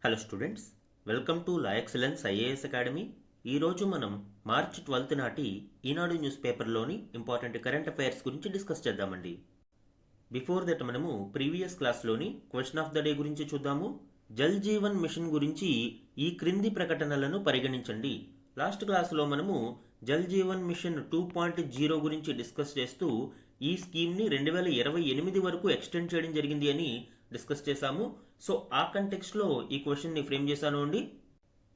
Hello students, welcome to La Excellence IAS academy. ఈరోజు మనం మార్చి 12 నాటి ఈనాడు న్యూస్ పేపర్లోని ఇంపార్టెంట్ కరెంట్ అఫైర్స్ గురించి డిస్కస్ చేద్దామండి. బిఫోర్ దట్ మనము ప్రీవియస్ క్లాస్లోని క్వశ్చన్ ఆఫ్ ద డే గురించి చూద్దాము. జల్ జీవన్ మిషన్ గురించి ఈ క్రింది ప్రకటనలను పరిగణించండి. లాస్ట్ క్లాస్లో మనము జల్ జీవన్ మిషన్ 2.0 గురించి డిస్కస్ చేస్తూ ఈ స్కీమ్ని 2028 వరకు ఎక్స్టెండ్ చేయడం జరిగింది అని డిస్కస్ చేశాము. సో ఆ కంటెక్స్ట్లో ఈ క్వశ్చన్ని ఫ్రేమ్ చేశాను అండి.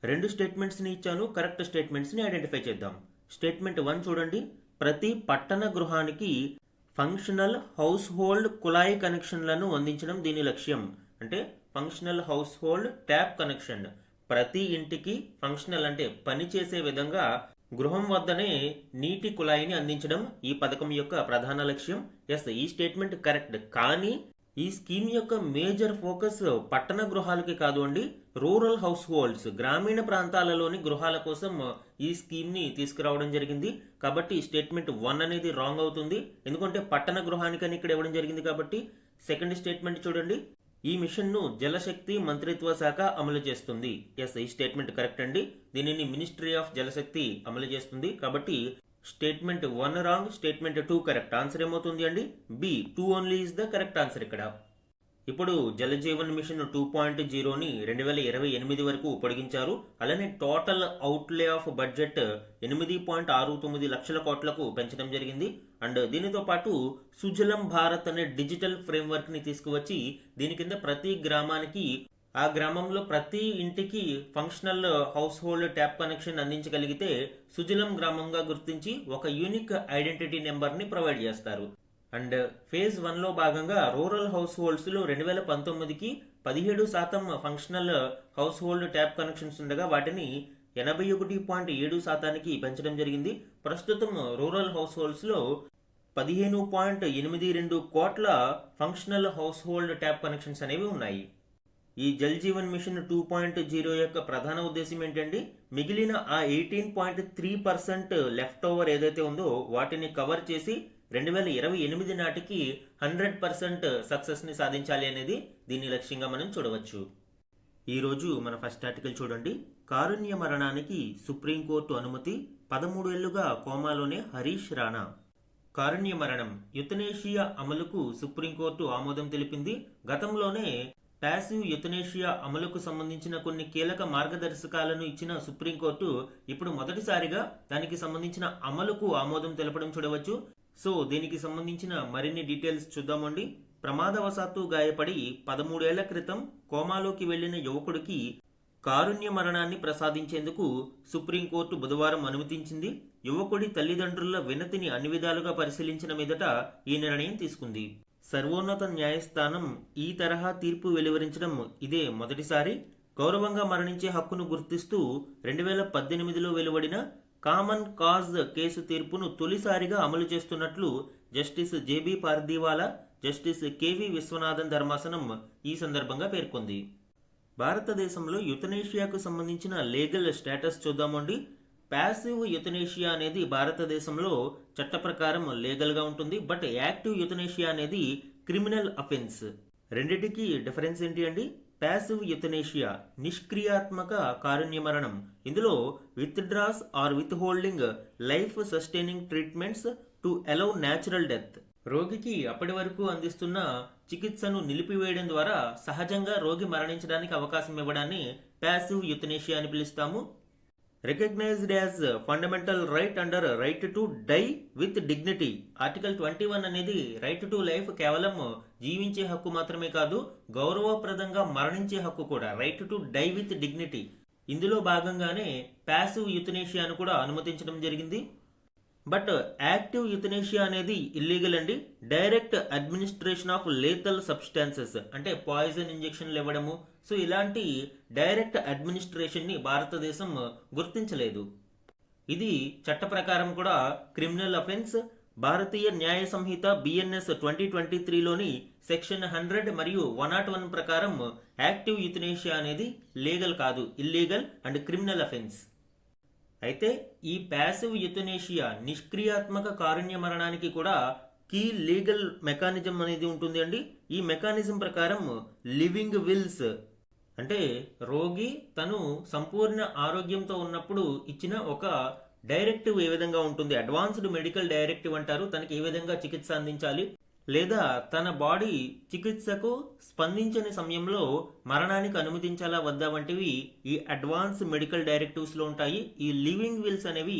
రెండు స్టేట్మెంట్స్ని ఇచ్చాను, కరెక్ట్ స్టేట్మెంట్స్ని ఐడెంటిఫై చేద్దాం. స్టేట్మెంట్ 1 చూడండి. ప్రతి పట్టణ గృహానికి ఫంక్షనల్ హౌస్ హోల్డ్ కుళాయి కనెక్షన్లను అందించడం దీని లక్ష్యం. అంటే functional household tap connection, ప్రతి ఇంటికి ఫంక్షనల్ అంటే పనిచేసే విధంగా గృహం వద్దనే నీటి కుళాయిని అందించడం ఈ పథకం యొక్క ప్రధాన లక్ష్యం. ఎస్, ఈ స్టేట్మెంట్ కరెక్ట్. కానీ ఈ స్కీమ్ యొక్క మేజర్ ఫోకస్ పట్టణ గృహాలకి కాదు అండి, రూరల్ హౌస్ హోల్డ్స్, గ్రామీణ ప్రాంతాలలోని గృహాల కోసం ఈ స్కీమ్ని తీసుకురావడం జరిగింది. కాబట్టి స్టేట్మెంట్ 1 అనేది రాంగ్ అవుతుంది, ఎందుకంటే పట్టణ గృహానికని ఇక్కడ ఇవ్వడం జరిగింది కాబట్టి. సెకండ్ స్టేట్మెంట్ చూడండి. ఈ మిషన్ను జలశక్తి మంత్రిత్వ శాఖ అమలు చేస్తుంది. ఎస్, ఈ స్టేట్మెంట్ కరెక్ట్ అండి. దీనిని మినిస్ట్రీ ఆఫ్ జలశక్తి అమలు చేస్తుంది. కాబట్టి statement 1 wrong, statement 2 correct. Answer ఏమవుతుంది అండి? B, 2 only is the correct answer ఇక్కడ. ఇప్పుడు జల జీవన్ మిషన్ 2.0ని 2028 వరకు పొడిగించారు. అలానే టోటల్ అవుట్లే ఆఫ్ బడ్జెట్ 8.69 లక్షల కోట్లకు పెంచడం జరిగింది. అండ్ దీనితో పాటు సుజలం భారత్ అనే డిజిటల్ ఫ్రేమ్వర్క్ని తీసుకువచ్చి దీని కింద ప్రతి గ్రామానికి, ఆ గ్రామంలో ప్రతి ఇంటికి functional household tap connection అందించగలిగితే సుజలం గ్రామంగా గుర్తించి ఒక యూనిక్ ఐడెంటిటీ నెంబర్ని ప్రొవైడ్ చేస్తారు. అండ్ ఫేజ్ 1లో భాగంగా రూరల్ హౌస్ హోల్డ్స్లో 2019కి 17% functional household tap connections ఉండగా వాటిని 81.7%కి పెంచడం జరిగింది. ప్రస్తుతం రూరల్ హౌస్ హోల్డ్స్లో 15.82 కోట్ల functional household tap connections అనేవి ఉన్నాయి. ఈ జల్ జీవన్ మిషన్ 2.0 యొక్క ప్రధాన ఉద్దేశం ఏంటండి? మిగిలిన ఆ 18.3% లెఫ్ట్ ఓవర్ ఏదైతే ఉందో వాటిని కవర్ చేసి 2028 నాటికి 100% సక్సెస్ని సాధించాలి అనేది దీని లక్ష్యంగా మనం చూడవచ్చు. ఈరోజు మన ఫస్ట్ ఆర్టికల్ చూడండి. కారుణ్య మరణానికి సుప్రీంకోర్టు అనుమతి, 13 ఏళ్లుగా కోమాలోనే హరీష్ రాణా. కారుణ్య మరణం, యుతనేషియా అమలుకు సుప్రీంకోర్టు ఆమోదం తెలిపింది. గతంలోనే ప్యాసివ్ యుతనేషియా అమలుకు సంబంధించిన కొన్ని కీలక మార్గదర్శకాలను ఇచ్చిన సుప్రీంకోర్టు ఇప్పుడు మొదటిసారిగా దానికి సంబంధించిన అమలుకు ఆమోదం తెలపడం చూడవచ్చు. సో దీనికి సంబంధించిన మరిన్ని డీటెయిల్స్ చూద్దామండి. ప్రమాదవశాత్తు గాయపడి 13 ఏళ్ల క్రితం కోమాలోకి వెళ్లిన యువకుడికి కారుణ్య మరణాన్ని ప్రసాదించేందుకు సుప్రీంకోర్టు బుధవారం అనుమతించింది. యువకుడి తల్లిదండ్రుల వినతిని అన్ని విధాలుగా పరిశీలించిన మీదట ఈ నిర్ణయం తీసుకుంది. సర్వోన్నత న్యాయస్థానం ఈ తరహా తీర్పు వెలువరించడం ఇదే మొదటిసారి. గౌరవంగా మరణించే హక్కును గుర్తిస్తూ 2018లో వెలువడిన కామన్ కాజ్ కేసు తీర్పును తొలిసారిగా అమలు చేస్తున్నట్లు justice JB Pardiwala, justice KV Viswanathan ధర్మాసనం ఈ సందర్భంగా పేర్కొంది. భారతదేశంలో యుతనేషియాకు సంబంధించిన లీగల్ స్టేటస్ చూద్దామండి. ప్యాసివ్ యుతనేషియా అనేది భారతదేశంలో చట్ట ప్రకారం లీగల్గా ఉంటుంది. బట్ యాక్టివ్ యుతనేషియా అనేది క్రిమినల్ అఫెన్స్. రెండిటికి డిఫరెన్స్ ఏంటి అండి? ప్యాసివ్ యుతనేషియా నిష్క్రియాత్మక కారుణ్య మరణం. ఇందులో withdraws or withholding life sustaining treatments to allow natural death. రోగికి అప్పటి వరకు అందిస్తున్న చికిత్సను నిలిపివేయడం ద్వారా సహజంగా రోగి మరణించడానికి అవకాశం ఇవ్వడాన్ని ప్యాసివ్ యుతనేషియా అని పిలుస్తాము. Recognized as fundamental right under right to die with dignity. Article 21 అనేది రైట్ టు లైఫ్ కేవలం జీవించే హక్కు మాత్రమే కాదు, గౌరవప్రదంగా మరణించే హక్కు కూడా, right to die with dignity. ఇందులో భాగంగానే ప్యాసివ్ యుతనేషియాను కూడా అనుమతించడం జరిగింది. బట్ యాక్టివ్ యుతనేషియా అనేది ఇల్లీగల్ అండి. డైరెక్ట్ అడ్మినిస్ట్రేషన్ ఆఫ్ లేథల్ సబ్స్టాన్సెస్ అంటే పాయిజన్ ఇంజెక్షన్లు ఇవ్వడము, సో ఇలాంటి డైరెక్ట్ అడ్మినిస్ట్రేషన్ని భారతదేశం గుర్తించలేదు. ఇది చట్ట ప్రకారం కూడా క్రిమినల్ అఫెన్స్. భారతీయ న్యాయ సంహిత BNS 2023లోని సెక్షన్ 100 మరియు 101 ప్రకారం యాక్టివ్ యుతనేషియా అనేది లీగల్ కాదు, ఇల్లీగల్ అండ్ క్రిమినల్ అఫెన్స్. అయితే ఈ ప్యాసివ్ యుతనేషియా నిష్క్రియాత్మక కారుణ్య మరణానికి కూడా కీ లీగల్ మెకానిజం అనేది ఉంటుంది అండి. ఈ మెకానిజం ప్రకారం లివింగ్ విల్స్ అంటే రోగి తను సంపూర్ణ ఆరోగ్యంతో ఉన్నప్పుడు ఇచ్చిన ఒక డైరెక్టివ్ ఏ విధంగా ఉంటుంది, అడ్వాన్స్డ్ మెడికల్ డైరెక్టివ్ అంటారు, తనకి ఏ విధంగా చికిత్స అందించాలి, లేదా తన బాడీ చికిత్సకు స్పందించని సమయంలో మరణానికి అనుమతించాలా వద్దా వంటివి ఈ అడ్వాన్స్ మెడికల్ డైరెక్టివ్స్ లో ఉంటాయి. ఈ లివింగ్ విల్స్ అనేవి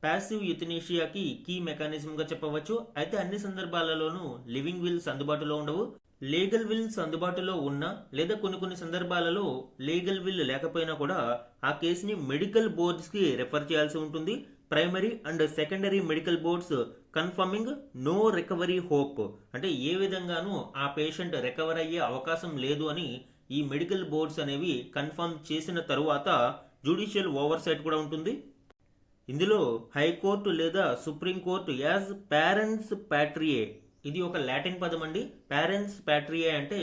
ప్యాసివ్ యుథనేషియాకి కీ మెకానిజం గా చెప్పవచ్చు. అయితే అన్ని సందర్భాలలోనూ లివింగ్ విల్స్ అందుబాటులో ఉండవు. లీగల్ విల్స్ అందుబాటులో ఉన్నా లేదా కొన్ని సందర్భాలలో లీగల్ విల్ లేకపోయినా కూడా ఆ కేసుని మెడికల్ బోర్డ్స్ కి రెఫర్ చేయాల్సి ఉంటుంది. Primary and secondary medical boards confirming no recovery hope, అంటే ఏ విధంగానూ ఆ పేషెంట్ రికవర్ అయ్యే అవకాశం లేదు అని ఈ మెడికల్ బోర్డ్స్ అనేవి కన్ఫర్మ్ చేసిన తరువాత జ్యుడిషియల్ ఓవర్ సైట్ కూడా ఉంటుంది. ఇందులో హైకోర్టు లేదా సుప్రీంకోర్టు యాజ్ పేరెంట్స్ ప్యాట్రియే, ఇది ఒక లాటిన్ పదం అండి. పేరెంట్స్ ప్యాట్రియే అంటే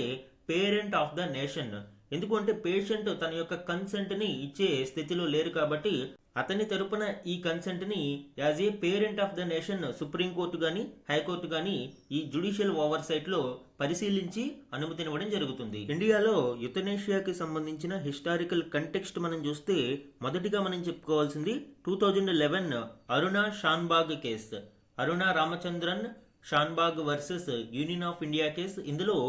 పేరెంట్ ఆఫ్ ద నేషన్. ఎందుకంటే పేషెంట్ తన యొక్క కన్సెంట్ ని ఇచ్చే స్థితిలో లేరు కాబట్టి అతని తరపున ఈ కన్సెంట్ ని as a parent of the nation supreme court గాని హైకోర్టు గాని ఈ జ్యుడిషియల్ ఓవర్ సైట్ లో పరిశీలించి అనుమతినివ్వడం జరుగుతుంది. ఇండియాలో యుథనేషియాకి సంబంధించిన హిస్టారికల్ కంటెక్స్ట్ మనం చూస్తే మొదటిగా మనం చెప్పుకోవాల్సింది 2011 Aruna Shanbaug case. Aruna Ramachandran Shanbaug versus Union of India case. ఇందులో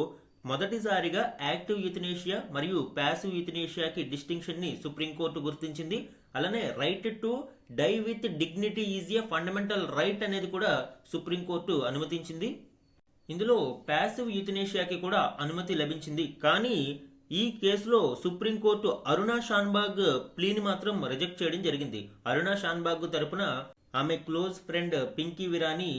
మొదటిసారిగా యాక్టివ్ యుథనేషియా మరియు ప్యాసివ్ యుథనేషియాకి డిస్టింక్షన్ ని సుప్రీంకోర్టు గుర్తించింది. అలానే right to die with dignity is a fundamental right అనేది కూడా సుప్రీంకోర్టు అనుమతించింది. ఇందులో ప్యాసివ్ యుథనేషియాకి కూడా అనుమతి లభించింది. కానీ ఈ కేసులో సుప్రీంకోర్టు అరుణా షాన్బాగ్ ప్లీని మాత్రం రిజెక్ట్ చేయడం జరిగింది. అరుణా షాన్బాగ్ తరపున ఆమె క్లోజ్ ఫ్రెండ్ పింకీ విరాని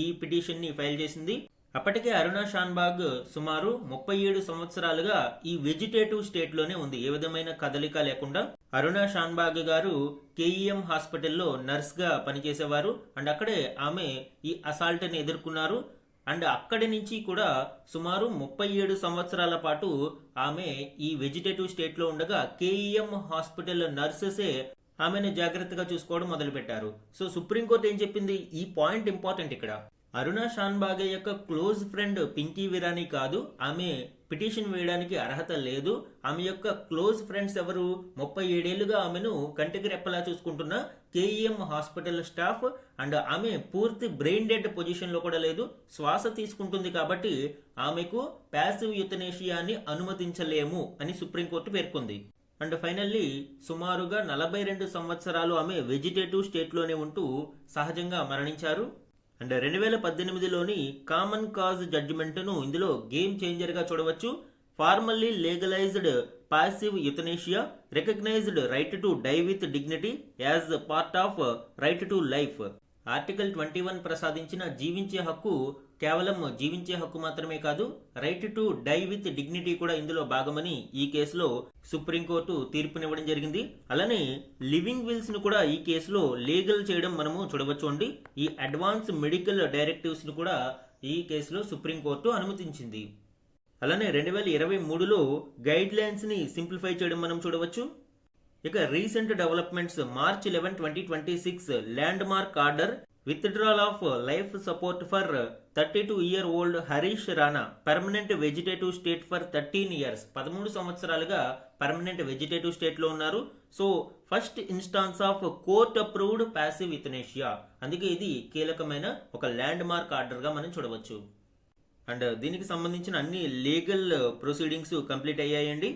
ఈ పిటిషన్ ని ఫైల్ చేసింది. అప్పటికే అరుణా షాన్బాగ్ సుమారు 37 సంవత్సరాలుగా ఈ వెజిటేటివ్ స్టేట్ లోనే ఉంది, ఏ విధమైన కదలిక లేకుండా. అరుణా షాన్బాగ్ గారు కేఈఎం హాస్పిటల్లో నర్స్ గా పనిచేసేవారు. అండ్ అక్కడే ఆమె ఈ అసాల్ట్ ని ఎదుర్కొన్నారు. అండ్ అక్కడి నుంచి కూడా సుమారు 37 సంవత్సరాల పాటు ఆమె ఈ వెజిటేటివ్ స్టేట్ లో ఉండగా కేఈఎం హాస్పిటల్ నర్సెసే ఆమెను జాగ్రత్తగా చూసుకోవడం మొదలుపెట్టారు. సో సుప్రీంకోర్టు ఏం చెప్పింది, ఈ పాయింట్ ఇంపార్టెంట్ ఇక్కడ. అరుణా షాన్బాగ్ యొక్క క్లోజ్ ఫ్రెండ్ పింకీ విరాని కాదు, ఆమె పిటిషన్ వేయడానికి అర్హత లేదు. ఆమె యొక్క క్లోజ్ ఫ్రెండ్స్ ఎవరు, 37 ఏళ్లుగా ఆమెను కంటికి రెప్పలా చూసుకుంటున్న కేఈఎం హాస్పిటల్ స్టాఫ్. అండ్ ఆమె పూర్తి బ్రెయిన్ డెడ్ పొజిషన్ లో కూడా లేదు, శ్వాస తీసుకుంటుంది. కాబట్టి ఆమెకు ప్యాసివ్ యుథనేషియాని అనుమతించలేము అని సుప్రీంకోర్టు పేర్కొంది. అండ్ ఫైనల్లీ సుమారుగా 42 సంవత్సరాలు ఆమె వెజిటేటివ్ స్టేట్ లోనే ఉంటూ సహజంగా మరణించారు. అండ్ 2018లోని కామన్ కాజ్ జడ్జిమెంట్ ను ఇందులో గేమ్ చేంజర్ గా చూడవచ్చు. Formally legalised passive euthanasia recognised right to die with dignity as part of right to life. Article 21 ప్రసాదించిన జీవించే హక్కు కేవలం జీవించే హక్కు మాత్రమే కాదు, right to die with dignity కూడా ఇందులో భాగమని ఈ కేసులో సుప్రీంకోర్టు తీర్పునివ్వడం జరిగింది. అలానే లివింగ్ విల్స్ ను కూడా ఈ కేసులో లీగల్ చేయడం మనము చూడవచ్చు అండి. ఈ అడ్వాన్స్ మెడికల్ డైరెక్టివ్స్ ను కూడా ఈ కేసులో సుప్రీంకోర్టు అనుమతించింది. అలానే 2023లో గైడ్ లైన్స్ ని సింప్లిఫై చేయడం మనం చూడవచ్చు. ఇక recent developments, March 11, 2026 landmark order withdrawal of life support for 32-year-old Harish Rana permanent vegetative state for 13 years. 13 సంవత్సరాలుగా పర్మనెంట్ వెజిటేటివ్ స్టేట్ లో ఉన్నారు. So first instance of court approved passive euthanasia, అందుకే ఇది కీలకమైన ఒక ల్యాండ్ మార్క్ ఆర్డర్ గా మనం చూడవచ్చు. అండ్ దీనికి సంబంధించిన అన్ని లీగల్ ప్రొసీడింగ్స్ కంప్లీట్ అయ్యాయండి.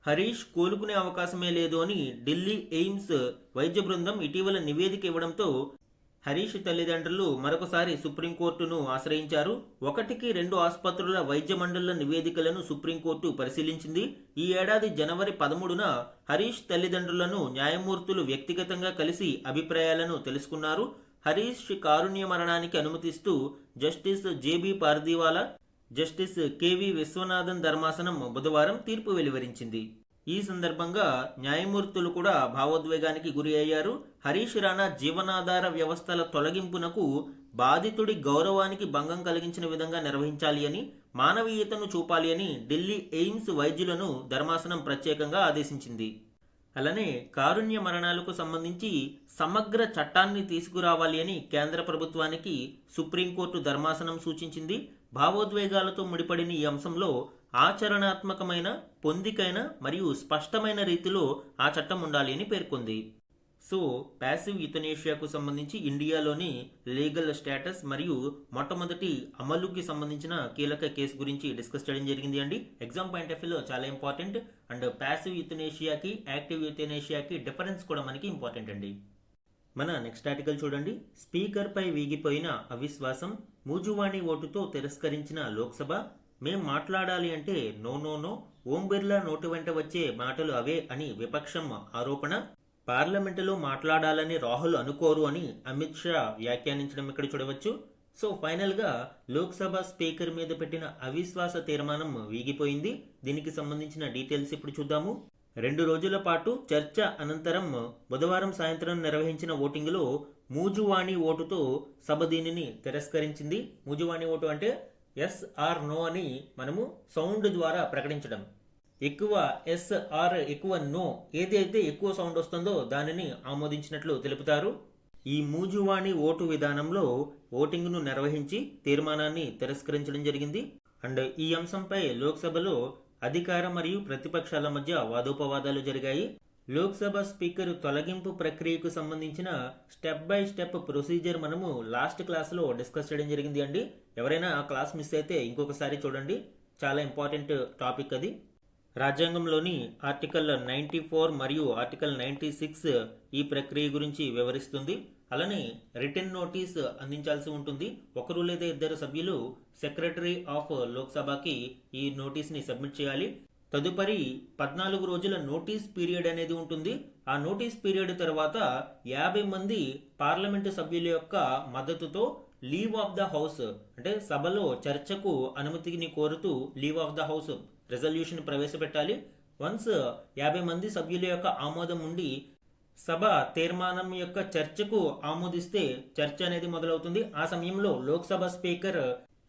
హరీష్ కోలుకునే అవకాశమే లేదు అని ఢిల్లీ ఎయిమ్స్ వైద్య బృందం ఇటీవల నివేదిక ఇవ్వడంతో హరీష్ తల్లిదండ్రులు మరొకసారి సుప్రీంకోర్టును ఆశ్రయించారు. 1-2 ఆసుపత్రుల వైద్య మండళ్ల నివేదికలను సుప్రీంకోర్టు పరిశీలించింది. ఈ ఏడాది జనవరి 13న హరీష్ తల్లిదండ్రులను న్యాయమూర్తులు వ్యక్తిగతంగా కలిసి అభిప్రాయాలను తెలుసుకున్నారు. హరీష్ కారుణ్య మరణానికి అనుమతిస్తూ justice JB Pardiwala, justice KV Viswanathan ధర్మాసనం బుధవారం తీర్పు వెలువరించింది. ఈ సందర్భంగా న్యాయమూర్తులు కూడా భావోద్వేగానికి గురి అయ్యారు. హరీష్ రాణా జీవనాధార వ్యవస్థల తొలగింపునకు బాధితుడి గౌరవానికి భంగం కలిగించిన విధంగా నిర్వహించాలి అని, మానవీయతను చూపాలి అని ఢిల్లీ ఎయిమ్స్ వైద్యులను ధర్మాసనం ప్రత్యేకంగా ఆదేశించింది. అలానే కారుణ్య మరణాలకు సంబంధించి సమగ్ర చట్టాన్ని తీసుకురావాలి అని కేంద్ర ప్రభుత్వానికి సుప్రీంకోర్టు ధర్మాసనం సూచించింది. భావోద్వేగాలతో ముడిపడిన ఈ అంశంలో ఆచరణాత్మకమైన, పొందికైన మరియు స్పష్టమైన రీతిలో ఆ చట్టం ఉండాలి అని పేర్కొంది. సో ప్యాసివ్ యుతనేషియాకు సంబంధించి ఇండియాలోని లీగల్ స్టేటస్ మరియు మొట్టమొదటి అమలుకి సంబంధించిన కీలక కేసు గురించి డిస్కస్ చేయడం జరిగింది అండి. ఎగ్జామ్ పాయింట్ ఆఫ్ వ్యూలో చాలా ఇంపార్టెంట్. అండ్ ప్యాసివ్ యుతనేషియాకి యాక్టివ్ యుతనేషియాకి డిఫరెన్స్ కూడా మనకి ఇంపార్టెంట్ అండి. మన నెక్స్ట్ ఆర్టికల్ చూడండి. స్పీకర్పై వీగిపోయిన అవిశ్వాసం, మూజువాణి ఓటుతో తిరస్కరించిన లోక్సభ. మేం మాట్లాడాలి అంటే no no no, Om Birla note వెంట వచ్చే మాటలు అవే అని విపక్షం ఆరోపణ. పార్లమెంటులో మాట్లాడాలని రాహుల్ అనుకోరు అని అమిత్ షా వ్యాఖ్యానించడం ఇక్కడ చూడవచ్చు. సో ఫైనల్గా లోక్సభ స్పీకర్ మీద పెట్టిన అవిశ్వాస తీర్మానం వీగిపోయింది. దీనికి సంబంధించిన డీటెయిల్స్ ఇప్పుడు చూద్దాము. 2 రోజుల పాటు చర్చ అనంతరం బుధవారం సాయంత్రం నిర్వహించిన ఓటింగ్లో మూజువాణి ఓటుతో సభ దీనిని తిరస్కరించింది. మూజువాణి ఓటు అంటే ఎస్ ఆర్ నో అని మనము సౌండ్ ద్వారా ప్రకటించడం. ఎక్కువ ఎస్ ఆర్ ఎక్కువ నో, ఏదైతే ఎక్కువ సౌండ్ వస్తుందో దానిని ఆమోదించినట్లు తెలుపుతారు. ఈ మూజువాణి ఓటు విధానంలో ఓటింగ్ను నిర్వహించి తీర్మానాన్ని తిరస్కరించడం జరిగింది. అండ్ ఈ అంశంపై లోక్సభలో అధికార మరియు ప్రతిపక్షాల మధ్య వాదోపవాదాలు జరిగాయి. లోక్సభ స్పీకర్ తొలగింపు ప్రక్రియకు సంబంధించిన స్టెప్ బై స్టెప్ ప్రొసీజర్ మనము లాస్ట్ క్లాస్లో డిస్కస్ చేయడం జరిగింది అండి. ఎవరైనా ఆ క్లాస్ మిస్ అయితే ఇంకొకసారి చూడండి, చాలా ఇంపార్టెంట్ టాపిక్ అది. రాజ్యాంగంలోని ఆర్టికల్ 94 మరియు ఆర్టికల్ 96 ఈ ప్రక్రియ గురించి వివరిస్తుంది. అలానే రిటర్న్ నోటీస్ అందించాల్సి ఉంటుంది. ఒకరు లేదా ఇద్దరు సభ్యులు సెక్రటరీ ఆఫ్ లోక్సభకి ఈ నోటీస్ని సబ్మిట్ చేయాలి. తదుపరి 14 రోజుల నోటీస్ పీరియడ్ అనేది ఉంటుంది. ఆ నోటీస్ పీరియడ్ తర్వాత 50 మంది పార్లమెంటు సభ్యుల యొక్క మద్దతుతో లీవ్ ఆఫ్ ద హౌస్ అంటే సభలో చర్చకు అనుమతిని కోరుతూ leave of the house resolution ప్రవేశపెట్టాలి. వన్స్ 50 మంది సభ్యుల యొక్క ఆమోదం ఉండి సభ తీర్మానం యొక్క చర్చకు ఆమోదిస్తే చర్చ అనేది మొదలవుతుంది. ఆ సమయంలో లోక్సభ స్పీకర్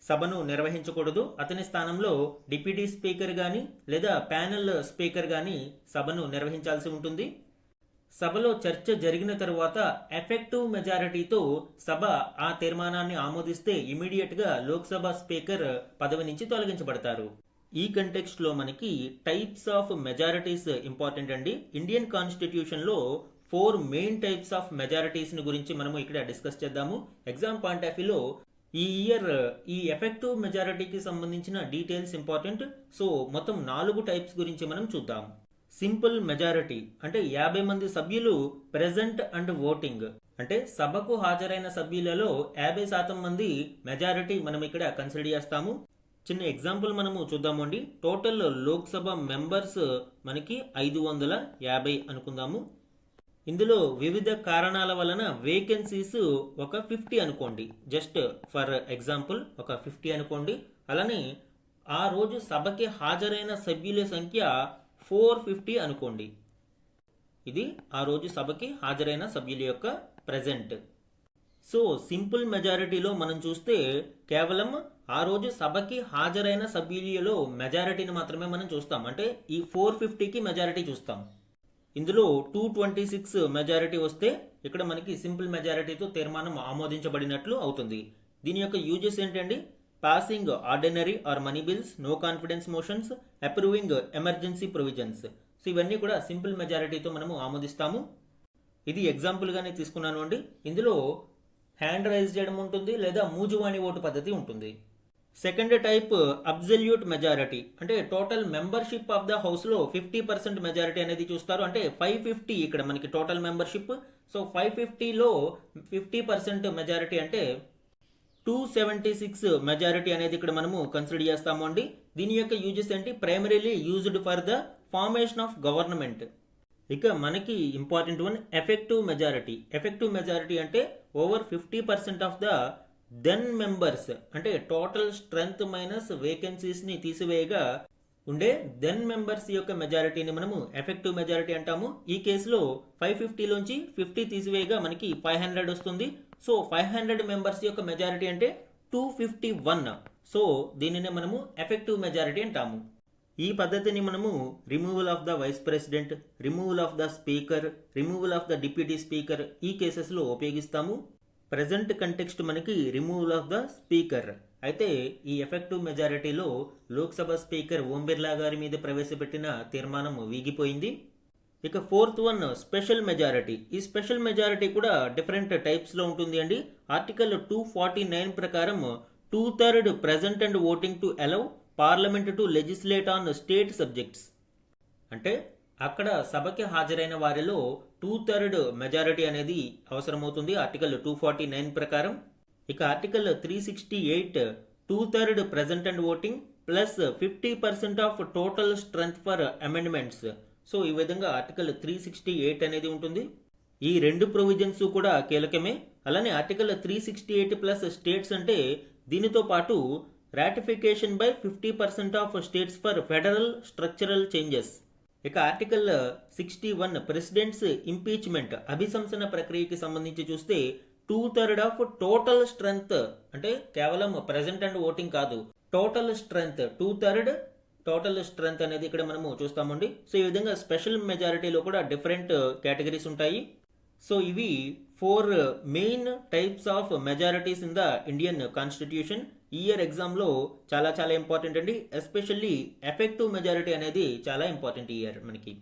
సభను నిర్వహించకూడదు. అతని స్థానంలో డిప్యూటీ స్పీకర్ గాని లేదా ప్యానెల్ స్పీకర్ గాని సభను నిర్వహించాల్సి ఉంటుంది. సభలో చర్చ జరిగిన తరువాత ఎఫెక్టివ్ మెజారిటీతో సభ ఆ తీర్మానాన్ని ఆమోదిస్తే ఇమీడియట్ గా లోక్సభ స్పీకర్ పదవి నుంచి తొలగించబడతారు. ఈ కంటెక్స్ట్ లో మనకి టైప్స్ ఆఫ్ మెజారిటీస్ ఇంపార్టెంట్ అండి. ఇండియన్ కాన్స్టిట్యూషన్ లో 4 మెయిన్ టైప్స్ ఆఫ్ మెజారిటీస్ గురించి మనము ఇక్కడ డిస్కస్ చేద్దాము. ఎగ్జామ్ పాయింట్ ఆఫ్ వ్యూలో ఈ ఇయర్ ఈ ఎఫెక్టివ్ మెజారిటీకి సంబంధించిన డీటెయిల్స్ ఇంపార్టెంట్. సో మొత్తం 4 టైప్స్ గురించి మనం చూద్దాం. సింపుల్ మెజారిటీ అంటే 50 మంది సభ్యులు ప్రెజెంట్ అండ్ ఓటింగ్ అంటే సభకు హాజరైన సభ్యులలో 50% మంది మెజారిటీ మనం ఇక్కడ కన్సిడర్ చేస్తాము. చిన్న ఎగ్జాంపుల్ మనము చూద్దాము అండి. టోటల్ లోక్సభ మెంబర్స్ మనకి 550 అనుకుందాము. ఇందులో వివిధ కారణాల వలన వేకెన్సీస్ ఒక 50 అనుకోండి. జస్ట్ ఫర్ ఎగ్జాంపుల్ ఒక 50 అనుకోండి. అలానే ఆ రోజు సభకి హాజరైన సభ్యుల సంఖ్య 450 అనుకోండి. ఇది ఆ రోజు సభకి హాజరైన సభ్యుల యొక్క ప్రెజెంట్. సో సింపుల్ మెజారిటీలో మనం చూస్తే కేవలం ఆ రోజు సభకి హాజరైన సభ్యులలో మెజారిటీని మాత్రమే మనం చూస్తాం. అంటే ఈ 450కి మెజారిటీ చూస్తాం. ఇందులో 226 మెజారిటీ వస్తే ఇక్కడ మనకి సింపుల్ మెజారిటీతో తీర్మానం ఆమోదించబడినట్లు అవుతుంది. దీని యొక్క యూజెస్ ఏంటండి? Passing ordinary or money bills, no confidence motions, approving emergency provisions. So ఇవన్నీ కూడా సింపుల్ మెజారిటీతో మనము ఆమోదిస్తాము. ఇది ఎగ్జాంపుల్ గానే తీసుకున్నాను అండి. ఇందులో హ్యాండ్ రైజ్ చేయడం ఉంటుంది లేదా మూజువాణి ఓటు పద్ధతి ఉంటుంది. సెకండ్ టైప్ అబ్సల్యూట్ మెజారిటీ అంటే total membership of the house లో 50% మెజారిటీ అనేది చూస్తారు. అంటే 550 ఇక్కడ మనకి టోటల్ మెంబర్షిప్. సో 550లో 50% మెజారిటీ అంటే 276 మెజారిటీ అనేది ఇక్కడ మనము కన్సిడర్ చేస్తాము అండి. దీని యొక్క యూజెస్ ఏంటి? Primarily used for the formation of government. ఇక మనకి important one effective majority. Effective majority అంటే over 50% of the then members అంటే టోటల్ స్ట్రెంగ్త్ మైనస్ వేకెన్సీస్ ని తీసివేయగా ఉండే దెన్ మెంబర్స్ యొక్క మెజారిటీని మనము ఎఫెక్టివ్ మెజారిటీ అంటాము. ఈ కేసులో 550 లోంచి 50 తీసివేయగా మనకి 500 వస్తుంది. సో 500 మెంబర్స్ యొక్క మెజారిటీ అంటే 251. సో దీనినే మనము ఎఫెక్టివ్ మెజారిటీ అంటాము. ఈ పద్ధతిని మనము removal of the vice president, removal of the speaker, removal of the deputy speaker ఈ కేసెస్లో ఉపయోగిస్తాము. ప్రెజెంట్ కంటెక్స్ట్ మనకి రిమూవల్ ఆఫ్ ద స్పీకర్. అయితే ఈ ఎఫెక్టివ్ మెజారిటీలో లోక్సభ స్పీకర్ ఓం బిర్లా గారి మీద ప్రవేశపెట్టిన తీర్మానం వీగిపోయింది. ఇక ఫోర్త్ వన్ స్పెషల్ మెజారిటీ. ఈ స్పెషల్ మెజారిటీ కూడా డిఫరెంట్ టైప్స్లో ఉంటుంది అండి. ఆర్టికల్ 249 ప్రకారం 2/3 present and voting to allow parliament to legislate on state subjects. అంటే అక్కడ సభకి హాజరైన వారిలో 2/3 మెజారిటీ అనేది అవసరమవుతుంది ఆర్టికల్ 249 ప్రకారం. ఇక article 368 2/3 present and voting plus 50% of total strength for amendments. So ఈ విధంగా ఆర్టికల్ 368 అనేది ఉంటుంది. ఈ రెండు ప్రొవిజన్స్ కూడా కీలకమే. అలానే ఆర్టికల్ 368 ప్లస్ స్టేట్స్ అంటే దీనితో పాటు ratification by 50% of states for federal structural changes. ఇక ఆర్టికల్ 61 ప్రెసిడెంట్స్ ఇంపీచ్మెంట్ అభిశంసన ప్రక్రియకి సంబంధించి చూస్తే 2/3 ఆఫ్ టోటల్ స్ట్రెంత్, అంటే కేవలం ప్రెజెంట్ అండ్ ఓటింగ్ కాదు, టోటల్ స్ట్రెంత్ 2/3 టోటల్ స్ట్రెంత్ అనేది ఇక్కడ మనము చూస్తామండి. సో ఈ విధంగా స్పెషల్ మెజారిటీలో కూడా డిఫరెంట్ కేటగిరీస్ ఉంటాయి. సో ఇవి 4 main types of majorities in the Indian constitution. ఈ ఇయర్ ఎగ్జామ్లో చాలా చాలా ఇంపార్టెంట్ అండి. ఎస్పెషల్లీ ఎఫెక్టివ్ మెజారిటీ అనేది చాలా ఇంపార్టెంట్ ఈ ఇయర్ మనకి.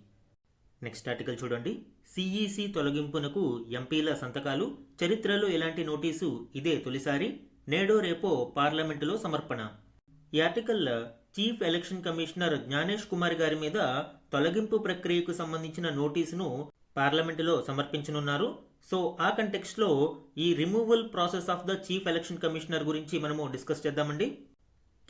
నెక్స్ట్ ఆర్టికల్ చూడండి. సిఈసి తొలగింపునకు ఎంపీల సంతకాలు, చరిత్రలో ఇలాంటి నోటీసు ఇదే తొలిసారి, నేడో రేపో పార్లమెంటులో సమర్పణ. ఈ article chief election commissioner Gyanesh Kumar గారి మీద తొలగింపు ప్రక్రియకు సంబంధించిన నోటీసును పార్లమెంటులో సమర్పించనున్నారు. సో ఆ కంటెక్స్ట్లో ఈ removal process of the chief election commissioner గురించి మనము డిస్కస్ చేద్దామండి.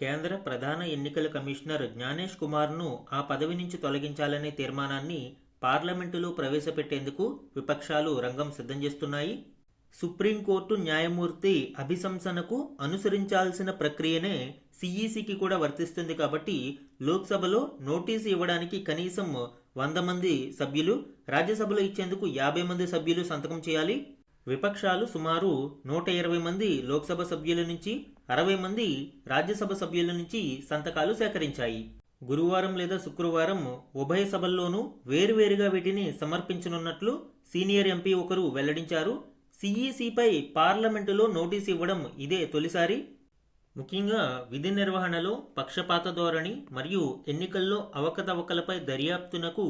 కేంద్ర ప్రధాన ఎన్నికల కమిషనర్ జ్ఞానేష్ కుమార్ను ఆ పదవి నుంచి తొలగించాలనే తీర్మానాన్ని పార్లమెంటులో ప్రవేశపెట్టేందుకు విపక్షాలు రంగం సిద్ధం చేస్తున్నాయి. సుప్రీంకోర్టు న్యాయమూర్తి అభిశంసనకు అనుసరించాల్సిన ప్రక్రియనే సిఈసికి కూడా వర్తిస్తుంది కాబట్టి లోక్సభలో నోటీసు ఇవ్వడానికి కనీసం 100 మంది సభ్యులు, రాజ్యసభలో ఇచ్చేందుకు 50 మంది సభ్యులు సంతకం చేయాలి. విపక్షాలు సుమారు 120 మంది లోక్సభ సభ్యుల నుంచి 60 మంది రాజ్యసభ సభ్యుల నుంచి సంతకాలు సేకరించాయి. గురువారం లేదా శుక్రవారం ఉభయ సభల్లోనూ వేరువేరుగా వీటిని సమర్పించనున్నట్లు సీనియర్ ఎంపీ ఒకరు వెల్లడించారు. సిఈసిపై పార్లమెంటులో నోటీసు ఇవ్వడం ఇదే తొలిసారి. ముఖ్యంగా విధి నిర్వహణలో పక్షపాత ధోరణి మరియు ఎన్నికల్లో అవకతవకలపై దర్యాప్తునకు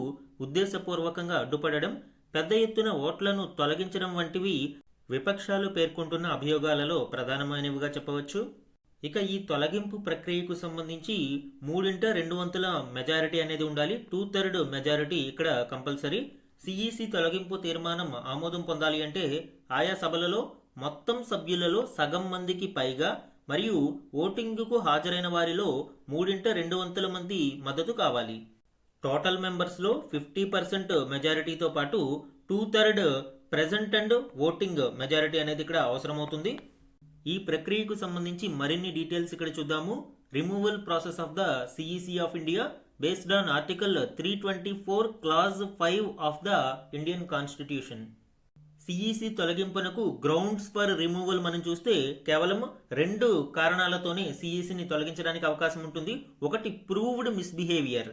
ఉద్దేశపూర్వకంగా అడ్డుపడడం, పెద్ద ఎత్తున ఓట్లను తొలగించడం వంటివి విపక్షాలు పేర్కొంటున్న అభియోగాలలో ప్రధానమైనవిగా చెప్పవచ్చు. ఇక ఈ తొలగింపు ప్రక్రియకు సంబంధించి 3/2 మెజారిటీ అనేది ఉండాలి. 2/3 మెజారిటీ ఇక్కడ కంపల్సరీ. సిఈసి తొలగింపు తీర్మానం ఆమోదం పొందాలి అంటే ఆయా సభలలో మొత్తం సభ్యులలో సగం మందికి పైగా మరియు ఓటింగుకు హాజరైన వారిలో 3/2 మంది మద్దతు కావాలి. టోటల్ మెంబర్స్లో 50% మెజారిటీతో పాటు 2/3 ప్రెజెంట్ అండ్ ఓటింగ్ మెజారిటీ అనేది ఇక్కడ అవసరమవుతుంది. ఈ ప్రక్రియకు సంబంధించి మరిన్ని డీటెయిల్స్ ఇక్కడ చూద్దాము. Removal process of the CEC of India based on Article 324 Clause 5 of the Indian Constitution. CEC తొలగింపునకు గ్రౌండ్స్ ఫర్ రిమూవల్ మనం చూస్తే కేవలం 2 కారణాలతోనే సిఈసిని తొలగించడానికి అవకాశం ఉంటుంది. ఒకటి proved misbehaviour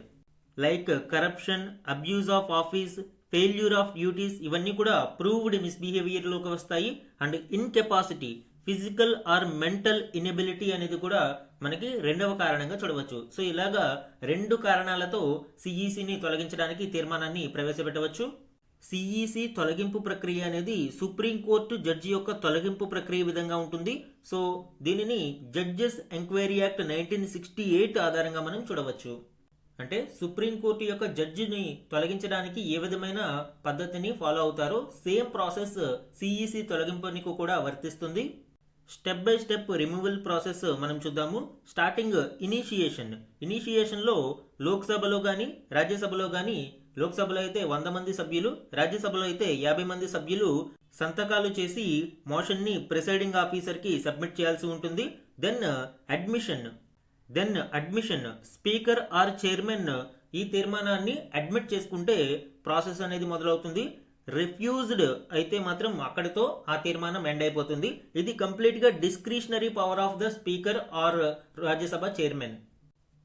like corruption, abuse of office, failure of duties, ఇవన్నీ కూడా ప్రూవ్డ్ మిస్బిహేవియర్లోకి వస్తాయి. And incapacity, physical are mental inability అనేది కూడా మనకి 2వ కారణంగా చూడవచ్చు. సో ఇలాగా 2 కారణాలతో సిఈసిని తొలగించడానికి తీర్మానాన్ని ప్రవేశపెట్టవచ్చు. సిఈసి తొలగింపు ప్రక్రియ అనేది సుప్రీంకోర్టు జడ్జి యొక్క తొలగింపు ప్రక్రియ విధంగా ఉంటుంది. సో దీనిని జడ్జెస్ ఎంక్వైరీ యాక్ట్ 1968 ఆధారంగా మనం చూడవచ్చు. అంటే సుప్రీంకోర్టు యొక్క జడ్జిని తొలగించడానికి ఏ విధమైన పద్ధతిని ఫాలో అవుతారో సేమ్ ప్రాసెస్ సిఈసి తొలగింపునికి కూడా వర్తిస్తుంది. Step by step removal process మనం చూద్దాము. స్టార్టింగ్ ఇనిషియేషన్లో లోక్సభలో కానీ రాజ్యసభలో కానీ, లోక్సభలో అయితే 100 మంది సభ్యులు, రాజ్యసభలో అయితే 50 మంది సభ్యులు సంతకాలు చేసి మోషన్ని ప్రిసైడింగ్ ఆఫీసర్కి సబ్మిట్ చేయాల్సి ఉంటుంది. Then admission speaker or chairman ఈ తీర్మానాన్ని అడ్మిట్ చేసుకుంటే ప్రాసెస్ అనేది మొదలవుతుంది. రిఫ్యూజ్డ్ అయితే మాత్రం అక్కడితో ఆ తీర్మానం ఎండ్ అయిపోతుంది. ఇది కంప్లీట్ గా discretionary power of the speaker are Rajya Sabha chairman.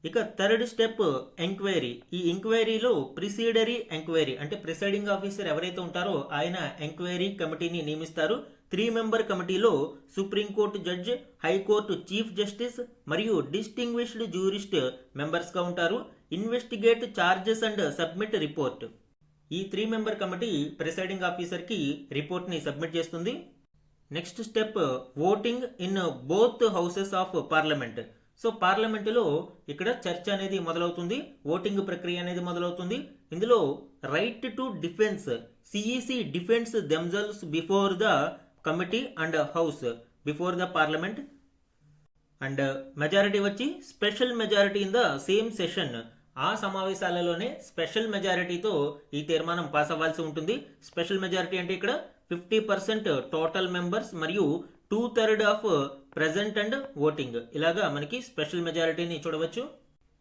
ఇక థర్డ్ స్టెప్ ఎంక్వైరీ. ఈ ఎంక్వైరీలో ప్రిసీడరీ ఎంక్వైరీ అంటే ప్రిసైడింగ్ ఆఫీసర్ ఎవరైతే ఉంటారో ఆయన ఎంక్వైరీ కమిటీని నియమిస్తారు. 3 మెంబర్ కమిటీలో supreme court judge, high court chief justice మరియు డిస్టింగ్విష్డ్ జ్యూరిస్ట్ మెంబర్స్గా ఉంటారు. Investigate charges and submit report. ఈ 3 మెంబర్ కమిటీ ప్రిసైడింగ్ ఆఫీసర్కి రిపోర్ట్ని సబ్మిట్ చేస్తుంది. Next step voting in both houses of parliament. So పార్లమెంటులో ఇక్కడ చర్చ అనేది మొదలవుతుంది, ఓటింగ్ ప్రక్రియ అనేది మొదలవుతుంది. ఇందులో right to defence, CEC defence themselves before the committee and house before the parliament. And majority వచ్చి special majority in the same session. ఆ సమావేశాలలోనే స్పెషల్ మెజారిటీతో ఈ తీర్మానం పాస్ అవ్వాల్సి ఉంటుంది. స్పెషల్ మెజారిటీ అంటే ఇక్కడ 50% టోటల్ మెంబర్స్ మరియు 2/3 ఆఫ్ ప్రెజెంట్ అండ్ ఓటింగ్. ఇలాగా మనకి స్పెషల్ మెజారిటీని చూడవచ్చు.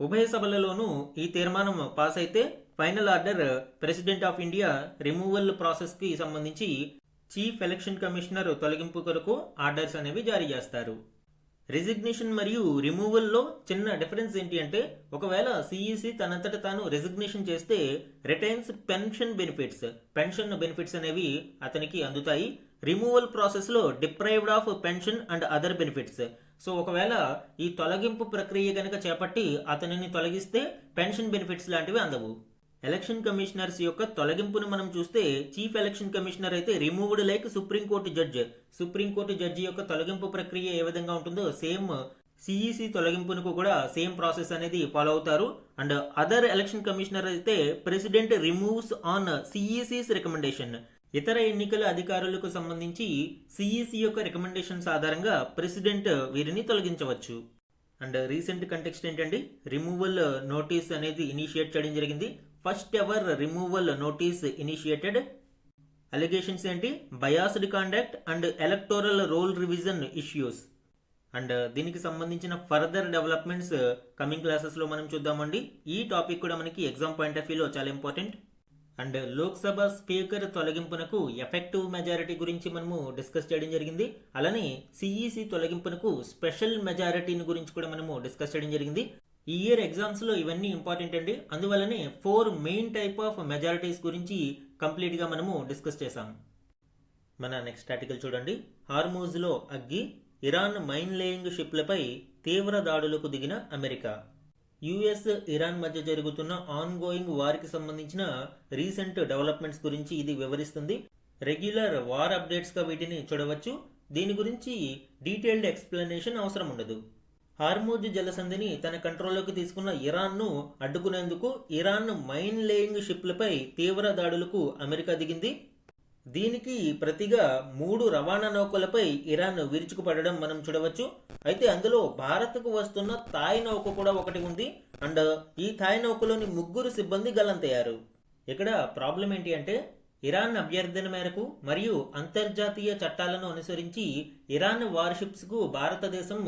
ఉభయ సభలలోనూ ఈ తీర్మానం పాస్ అయితే final order president of India removal ప్రాసెస్కి సంబంధించి చీఫ్ ఎలక్షన్ కమిషనర్ తొలగింపు కొరకు ఆర్డర్స్ అనేవి జారీ చేస్తారు. రిజిగ్నేషన్ మరియు రిమూవల్లో చిన్న డిఫరెన్స్ ఏంటి అంటే, ఒకవేళ సిఈసి తనంతట తాను రిజిగ్నేషన్ చేస్తే రిటైన్స్ పెన్షన్ బెనిఫిట్స్ అనేవి అతనికి అందుతాయి. రిమూవల్ ప్రాసెస్లో deprived of pension and other benefits. So ఒకవేళ ఈ తొలగింపు ప్రక్రియ కనుక చేపట్టి అతనిని తొలగిస్తే పెన్షన్ బెనిఫిట్స్ లాంటివి అందవు. ఎలక్షన్ కమిషనర్స్ యొక్క తొలగింపును మనం చూస్తే చీఫ్ ఎలక్షన్ కమిషనర్ అయితే రిమూవ్డ్ లైక్ సుప్రీంకోర్టు జడ్జి యొక్క తొలగింపు ప్రక్రియ ఏ విధంగా ఉంటుందో సేమ్ సిఈసి తొలగింపునకు కూడా సేమ్ ప్రాసెస్ అనేది ఫాలో అవుతారు. అండ్ అదర్ ఎలక్షన్ కమిషనర్ అయితే ప్రెసిడెంట్ రిమూవ్స్ ఆన్ సిఈసిస్ రికమెండేషన్. ఇతర ఎన్నికల అధికారులకు సంబంధించి సిఈసి యొక్క రికమెండేషన్స్ ఆధారంగా ప్రెసిడెంట్ వీరిని తొలగించవచ్చు. అండ్ రీసెంట్ కంటెక్స్ట్ ఏంటండి, రిమూవల్ నోటీస్ అనేది ఇనిషియేట్ చేయడం జరిగింది. First ever removal notice initiated. Allegations ఏంటి, biased conduct and electoral roll revision issues. And దీనికి సంబంధించిన ఫర్దర్ డెవలప్మెంట్స్ కమింగ్ క్లాసెస్లో మనం చూద్దామండి. ఈ టాపిక్ కూడా మనకి ఎగ్జామ్ పాయింట్ ఆఫ్ వ్యూలో చాలా important. And Lok Sabha speaker తొలగింపునకు effective majority గురించి మనము డిస్కస్ చేయడం జరిగింది. అలానే సిఈసి తొలగింపునకు స్పెషల్ మెజారిటీని గురించి కూడా మనము డిస్కస్ చేయడం జరిగింది. ఈ ఇయర్ ఎగ్జామ్స్లో ఇవన్నీ ఇంపార్టెంట్ అండి. అందువల్లనే 4 మెయిన్ టైప్ ఆఫ్ మెజారిటీస్ గురించి కంప్లీట్గా మనము డిస్కస్ చేసాం. మన నెక్స్ట్ ఆర్టికల్ చూడండి. హార్మూజ్లో అగ్గి, ఇరాన్ మైన్ లేయింగ్ షిప్లపై తీవ్ర దాడులకు దిగిన అమెరికా. యుఎస్ ఇరాన్ మధ్య జరుగుతున్న ఆన్ గోయింగ్ వార్కి సంబంధించిన రీసెంట్ డెవలప్మెంట్స్ గురించి ఇది వివరిస్తుంది. రెగ్యులర్ వార్ అప్డేట్స్గా వీటిని చూడవచ్చు. దీని గురించి డీటెయిల్డ్ ఎక్స్ప్లెనేషన్ అవసరం ఉండదు. హార్మూజ్ జలసంధిని తన కంట్రోల్లోకి తీసుకున్న ఇరాన్ను అడ్డుకునేందుకు ఇరాన్ మైన్ లేయింగ్ షిప్లపై తీవ్ర దాడులకు అమెరికా దిగింది. దీనికి ప్రతిగా 3 రవాణా నౌకలపై ఇరాన్ విరుచుకుపడడం మనం చూడవచ్చు. అయితే అందులో భారత్కు వస్తున్న థాయ్ నౌక కూడా ఒకటి ఉంది. అండ్ ఈ థాయ్ నౌకలోని 3 సిబ్బంది గల్లంతయ్యారు. ఇక్కడ ప్రాబ్లం ఏంటి అంటే, ఇరాన్ అభ్యర్థన మేరకు మరియు అంతర్జాతీయ చట్టాలను అనుసరించి ఇరాన్ వార్షిప్స్కు భారతదేశం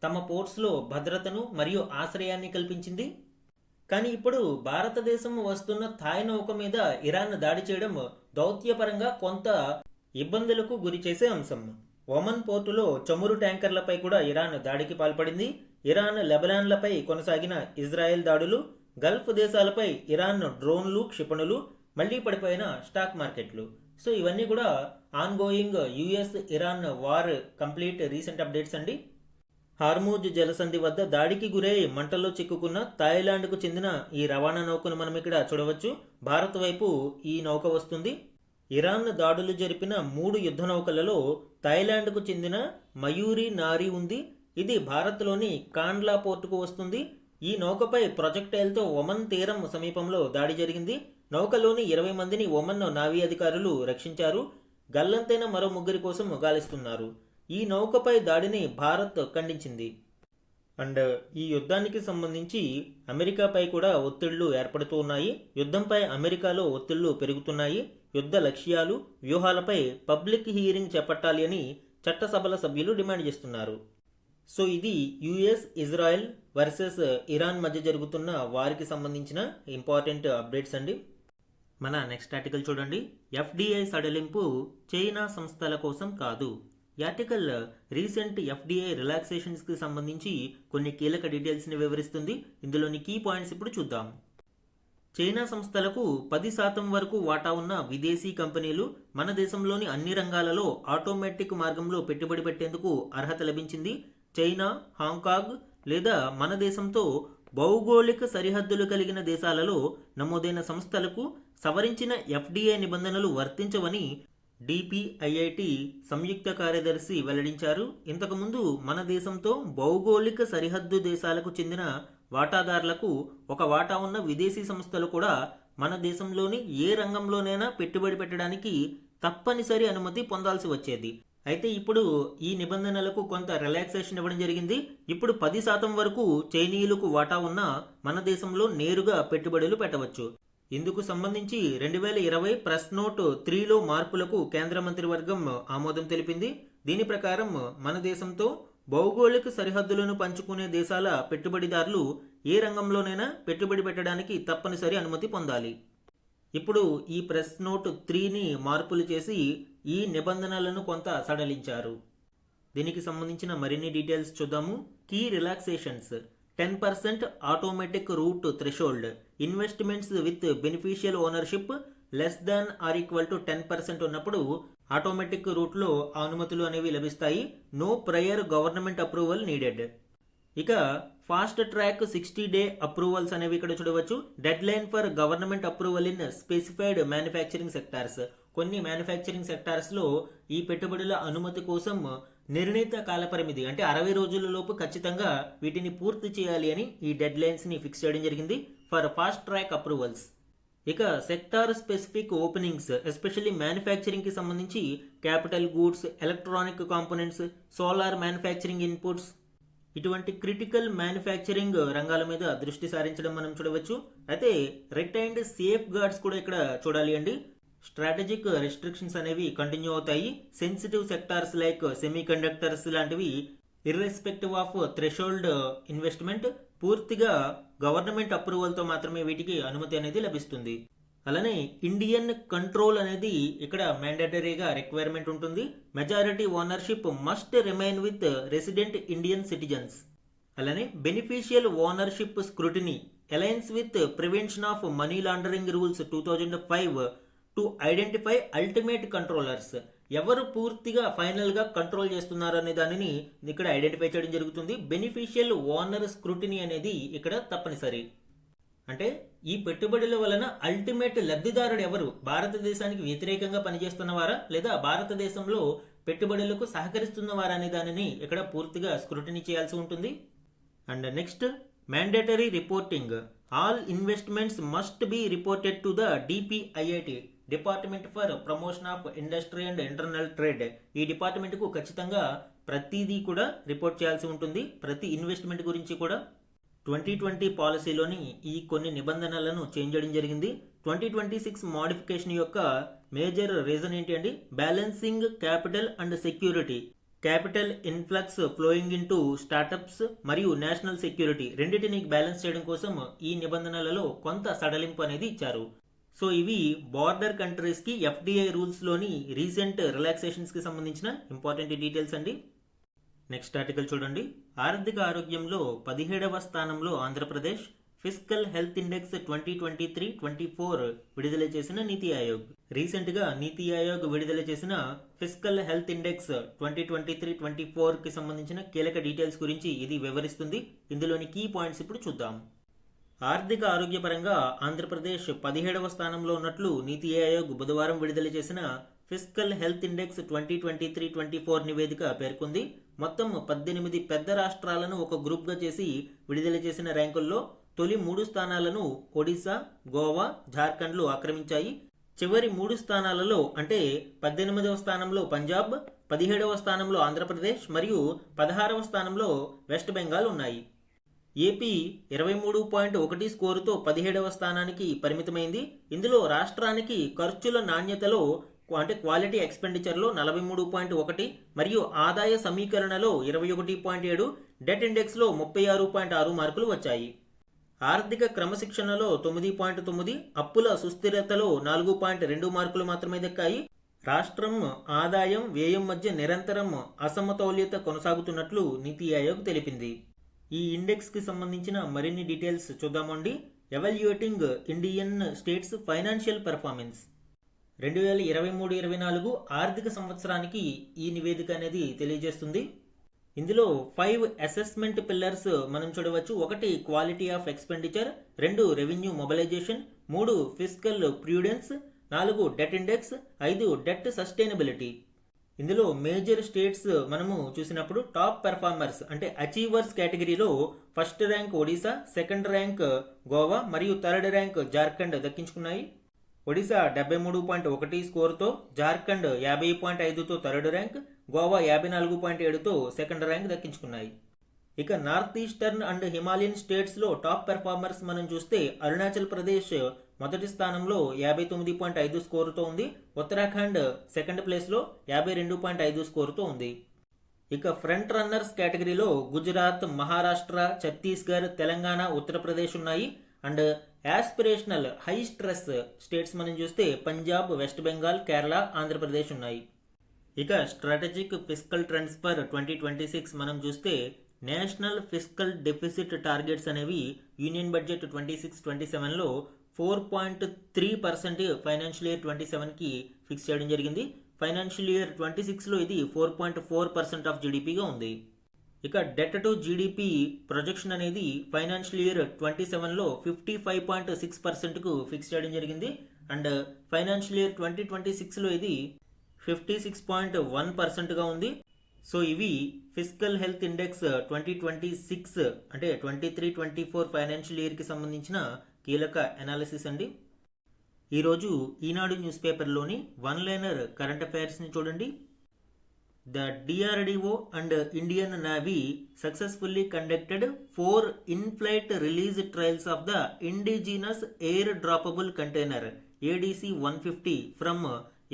తమ పోర్ట్స్లో భద్రతను మరియు ఆశ్రయాన్ని కల్పించింది. కానీ ఇప్పుడు భారతదేశం వస్తున్న థాయ్ నౌక మీద ఇరాన్ దాడి చేయడం దౌత్యపరంగా కొంత ఇబ్బందులకు గురి చేసే అంశం. ఒమన్ పోర్టులో చమురు ట్యాంకర్లపై కూడా ఇరాన్ దాడికి పాల్పడింది. ఇరాన్ లెబనాన్లపై కొనసాగిన ఇజ్రాయెల్ దాడులు, గల్ఫ్ దేశాలపై ఇరాన్ డ్రోన్లు, క్షిపణులు, మళ్లీ పడిపోయిన స్టాక్ మార్కెట్లు. సో ఇవన్నీ కూడా on going US Iran war complete recent updates అండి. హార్మూజ్ జలసంధి వద్ద దాడికి గురై మంటల్లో చిక్కుకున్న థాయిలాండ్కు చెందిన ఈ రవాణా నౌకను మనం ఇక్కడ చూడవచ్చు. భారత్ వైపు ఈ నౌక వస్తుంది. ఇరాన్ దాడులు జరిపిన 3 యుద్ధ నౌకలలో థాయిలాండ్కు చెందిన మయూరి నారీ ఉంది. ఇది భారత్లోని కాండ్లా పోర్టుకు వస్తుంది. ఈ నౌకపై ప్రొజెక్టైల్తో ఒమన్ తీరం సమీపంలో దాడి జరిగింది. నౌకలోని 20 మందిని ఒమన్ నావీ అధికారులు రక్షించారు. గల్లంతైన మరో 3 కోసం గాలిస్తున్నారు. ఈ నౌకపై దాడిని భారత్ ఖండించింది. అండ్ ఈ యుద్ధానికి సంబంధించి అమెరికాపై కూడా ఒత్తిళ్లు ఏర్పడుతూ ఉన్నాయి. యుద్ధంపై అమెరికాలో ఒత్తిళ్లు పెరుగుతున్నాయి. యుద్ధ లక్ష్యాలు, వ్యూహాలపై పబ్లిక్ హియరింగ్ చేపట్టాలి అని చట్టసభల సభ్యులు డిమాండ్ చేస్తున్నారు. సో ఇది యుఎస్ ఇజ్రాయెల్ వర్సెస్ ఇరాన్ మధ్య జరుగుతున్న వారికి సంబంధించిన ఇంపార్టెంట్ అప్డేట్స్ అండి. మన నెక్స్ట్ ఆర్టికల్ చూడండి. ఎఫ్డిఐ సడలింపు చైనా సంస్థల కోసం కాదు. ఈ ఆర్టికల్ రీసెంట్ ఎఫ్డిఐ రిలాక్సేషన్స్కి సంబంధించి కొన్ని కీలక డీటెయిల్స్ని వివరిస్తుంది. ఇందులోని కీ పాయింట్స్ ఇప్పుడు చూద్దాం. చైనా సంస్థలకు 10% వరకు వాటా ఉన్న విదేశీ కంపెనీలు మన దేశంలోని అన్ని రంగాలలో ఆటోమేటిక్ మార్గంలో పెట్టుబడి పెట్టేందుకు అర్హత లభించింది. చైనా, హాంకాంగ్ లేదా మన దేశంతో భౌగోళిక సరిహద్దులు కలిగిన దేశాలలో నమోదైన సంస్థలకు సవరించిన ఎఫ్డిఐ నిబంధనలు వర్తించవని డిపిఐఐటి సంయుక్త కార్యదర్శి వెల్లడించారు. ఇంతకుముందు మన దేశంతో భౌగోళిక సరిహద్దు దేశాలకు చెందిన వాటాదారులకు ఒక వాటా ఉన్న విదేశీ సంస్థలు కూడా మన దేశంలోని ఏ రంగంలోనైనా పెట్టుబడి పెట్టడానికి తప్పనిసరి అనుమతి పొందాల్సి వచ్చేది. అయితే ఇప్పుడు ఈ నిబంధనలకు కొంత రిలాక్సేషన్ ఇవ్వడం జరిగింది. ఇప్పుడు 10% వరకు చైనీయులకు వాటా ఉన్న మన దేశంలో నేరుగా పెట్టుబడులు పెట్టవచ్చు. ఇందుకు సంబంధించి 2020 ప్రెస్ నోట్ 3లో మార్పులకు కేంద్ర మంత్రివర్గం ఆమోదం తెలిపింది. దీని ప్రకారం మన దేశంతో భౌగోళిక సరిహద్దులను పంచుకునే దేశాల పెట్టుబడిదారులు ఏ రంగంలోనైనా పెట్టుబడి పెట్టడానికి తప్పనిసరి అనుమతి పొందాలి. ఇప్పుడు ఈ ప్రెస్ నోట్ 3ని మార్పులు చేసి ఈ నిబంధనలను కొంత సడలించారు. దీనికి సంబంధించిన మరిన్ని డీటెయిల్స్ చూద్దాము. Key relaxations: 10% automatic route threshold, investments with beneficial ownership less than or equal to 10% ఉన్నప్పుడు ఆటోమేటిక్ రూట్లో అనుమతులు అనేవి లభిస్తాయి. No prior government approval needed. ఇక ఫాస్ట్ ట్రాక్ 60-day అప్రూవల్స్ అనేవి ఇక్కడ చూడవచ్చు. Deadline for government approval in specified manufacturing sectors. కొన్ని మ్యానుఫ్యాక్చరింగ్ సెక్టార్స్లో ఈ పెట్టుబడుల అనుమతి కోసం నిర్ణీత కాలపరిమితి అంటే 60 రోజుల లోపు ఖచ్చితంగా వీటిని పూర్తి చేయాలి అని ఈ డెడ్ లైన్స్ని ఫిక్స్ చేయడం జరిగింది ఫర్ ఫాస్ట్ ట్రాక్ అప్రూవల్స్. ఇక సెక్టార్ స్పెసిఫిక్ ఓపెనింగ్స్ ఎస్పెషల్లీ మ్యానుఫ్యాక్చరింగ్కి సంబంధించి capital goods, electronic components, solar manufacturing inputs ఇటువంటి క్రిటికల్ మ్యానుఫ్యాక్చరింగ్ రంగాల మీద దృష్టి సారించడం మనం చూడవచ్చు. అయితే రిటైన్డ్ సేఫ్ గార్డ్స్ కూడా ఇక్కడ చూడాలి అండి. స్ట్రాటజిక్ రెస్ట్రిక్షన్స్ అనేవి కంటిన్యూ అవుతాయి. Sensitive sectors like semi conductors లాంటివి ఇర్రెస్పెక్టివ్ ఆఫ్ థ్రెషోల్డ్ ఇన్వెస్ట్మెంట్ పూర్తిగా గవర్నమెంట్ అప్రూవల్తో మాత్రమే వీటికి అనుమతి అనేది లభిస్తుంది. అలానే ఇండియన్ కంట్రోల్ అనేది ఇక్కడ మ్యాండేటరీగా రిక్వైర్మెంట్ ఉంటుంది. Majority ownership must remain with resident Indian citizens. అలానే beneficial ownership scrutiny alliance with prevention of money laundering rules 2005 to identify ultimate controllers. ఎవరు పూర్తిగా ఫైనల్గా కంట్రోల్ చేస్తున్నారు అనే దానిని ఇక్కడ ఐడెంటిఫై చేయడం జరుగుతుంది. బెనిఫిషియల్ ఓనర్ స్క్రూటినీ అనేది ఇక్కడ తప్పనిసరి. అంటే ఈ పెట్టుబడుల వలన అల్టిమేట్ లబ్ధిదారుడు ఎవరు, భారతదేశానికి వ్యతిరేకంగా పనిచేస్తున్నవారా లేదా భారతదేశంలో పెట్టుబడులకు సహకరిస్తున్నవారా అనే దానిని ఇక్కడ పూర్తిగా స్క్రూటినీ చేయాల్సి ఉంటుంది. And next mandatory reporting. All investments must be reported to the DPIIT, department for promotion of industry and internal trade. ఈ డిపార్ట్మెంట్కు ఖచ్చితంగా ప్రతిదీ కూడా రిపోర్ట్ చేయాల్సి ఉంటుంది, ప్రతి ఇన్వెస్ట్మెంట్ గురించి కూడా. 2020 పాలసీలోని ఈ కొన్ని నిబంధనలను చేంజ్ చేయడం జరిగింది. 2026 మోడిఫికేషన్ యొక్క మేజర్ రీజన్ ఏంటి అండి? Balancing capital and security. Capital influx flowing in to startups మరియు నేషనల్ సెక్యూరిటీ రెండింటిని బ్యాలెన్స్ చేయడం కోసం ఈ నిబంధనలలో కొంత సడలింపు అనేది ఇచ్చారు. సో ఇవి బార్డర్ కంట్రీస్కి ఎఫ్డిఐ రూల్స్లోని రీసెంట్ రిలాక్సేషన్స్కి సంబంధించిన ఇంపార్టెంట్ డీటెయిల్స్ అండి. నెక్స్ట్ ఆర్టికల్ చూడండి. ఆర్థిక ఆరోగ్యంలో 17వ స్థానంలో ఆంధ్రప్రదేశ్. ఫిస్కల్ హెల్త్ ఇండెక్స్ 2023-24 విడుదల చేసిన నీతి ఆయోగ్. రీసెంట్గా నీతి ఆయోగ్ విడుదల చేసిన ఫిస్కల్ హెల్త్ ఇండెక్స్ 2023-24కి సంబంధించిన కీలక డీటెయిల్స్ గురించి ఇది వివరిస్తుంది. ఇందులోని కీ పాయింట్స్ ఇప్పుడు చూద్దాం. ఆర్థిక ఆరోగ్యపరంగా ఆంధ్రప్రదేశ్ 17వ స్థానంలో ఉన్నట్లు నీతి ఆయోగ్ బుధవారం విడుదల చేసిన ఫిస్కల్ హెల్త్ ఇండెక్స్ 2023-24 నివేదిక పేర్కొంది. మొత్తం 18 పెద్ద రాష్ట్రాలను ఒక గ్రూప్గా చేసి విడుదల చేసిన ర్యాంకుల్లో తొలి 3 స్థానాలను ఒడిశా, గోవా, జార్ఖండ్లు ఆక్రమించాయి. చివరి 3 స్థానాలలో అంటే 18వ స్థానంలో పంజాబ్, 17వ స్థానంలో ఆంధ్రప్రదేశ్ మరియు 16వ స్థానంలో వెస్ట్ బెంగాల్ ఉన్నాయి. ఏపీ 23.1 స్కోరుతో 17వ స్థానానికి పరిమితమైంది. ఇందులో రాష్ట్రానికి ఖర్చుల నాణ్యతలో అంటే క్వాలిటీ ఎక్స్పెండిచర్లో 43.1 మరియు ఆదాయ సమీకరణలో 21.7, డెట్ ఇండెక్స్లో 36.6 మార్కులు వచ్చాయి. ఆర్థిక క్రమశిక్షణలో 9.9, అప్పుల సుస్థిరతలో 4.2 మార్కులు మాత్రమే దక్కాయి. రాష్ట్రం ఆదాయం వ్యయం మధ్య నిరంతరం అసమతౌల్యత కొనసాగుతున్నట్లు నీతి ఆయోగ్ తెలిపింది. ఈ ఇండెక్స్కి సంబంధించిన మరిన్ని డీటెయిల్స్ చూద్దామండి. Evaluating Indian states financial performance 2023-24 ఆర్థిక సంవత్సరానికి ఈ నివేదిక అనేది తెలియజేస్తుంది. ఇందులో 5 అసెస్మెంట్ పిల్లర్స్ మనం చూడవచ్చు. 1 quality of expenditure, 2 revenue mobilisation, 3 fiscal prudence, 4 debt index, 5 debt sustainability. ఇందులో మేజర్ స్టేట్స్ మనము చూసినప్పుడు టాప్ పెర్ఫార్మర్స్ అంటే అచీవర్స్ కేటగిరీలో first rank Odisha, second rank Goa మరియు థర్డ్ ర్యాంక్ జార్ఖండ్ దక్కించుకున్నాయి. ఒడిశా 73.1 స్కోర్తో, జార్ఖండ్ 50.5తో థర్డ్ ర్యాంక్, గోవా 54.7తో సెకండ్ ర్యాంక్ దక్కించుకున్నాయి. ఇక నార్త్ ఈస్టర్న్ అండ్ హిమాలయన్ స్టేట్స్లో టాప్ పెర్ఫార్మర్స్ మనం చూస్తే అరుణాచల్ ప్రదేశ్ మొదటి స్థానంలో 59.5 స్కోరుతో ఉంది. ఉత్తరాఖండ్ సెకండ్ ప్లేస్లో 52.5 స్కోరుతో ఉంది. ఇక ఫ్రంట్ రన్నర్స్ కేటగిరీలో గుజరాత్, మహారాష్ట్ర, ఛత్తీస్గఢ్, తెలంగాణ, ఉత్తరప్రదేశ్ ఉన్నాయి. And aspirational high stress states మనం చూస్తే పంజాబ్, వెస్ట్ బెంగాల్, కేరళ, ఆంధ్రప్రదేశ్ ఉన్నాయి. ఇక స్ట్రాటజిక్ ఫిస్కల్ ట్రెండ్స్ ఫర్ 2026 మనం చూస్తే నేషనల్ ఫిస్కల్ డెఫిసిట్ టార్గెట్స్ అనేవి యూనియన్ బడ్జెట్ 26-27లో 4.3% ఫైనాన్షియల్ ఇయర్ 27కి ఫిక్స్ చేయడం జరిగింది. ఫైనాన్షియల్ ఇయర్ 26లో ఇది 4.4% ఆఫ్ జీడిపిగా ఉంది. ఇక డెట్ టు జీడిపి ప్రొజెక్షన్ అనేది ఫైనాన్షియల్ ఇయర్ 27లో 55.6%కు ఫిక్స్ చేయడం జరిగింది. అండ్ ఫైనాన్షియల్ ఇయర్ 2026లో ఇది 56.1%గా ఉంది. సో ఇవి ఫిస్కల్ హెల్త్ ఇండెక్స్ 2026 అంటే 23-24 ఫైనాన్షియల్ ఇయర్కి సంబంధించిన కీలక అనాలిసిస్ అండి. ఈరోజు Eenadu news పేపర్లోని one liner current అఫైర్స్ని చూడండి. The DRDO and Indian Navy successfully conducted 4 in-flight release trials of the indigenous air droppable container ADC-150 from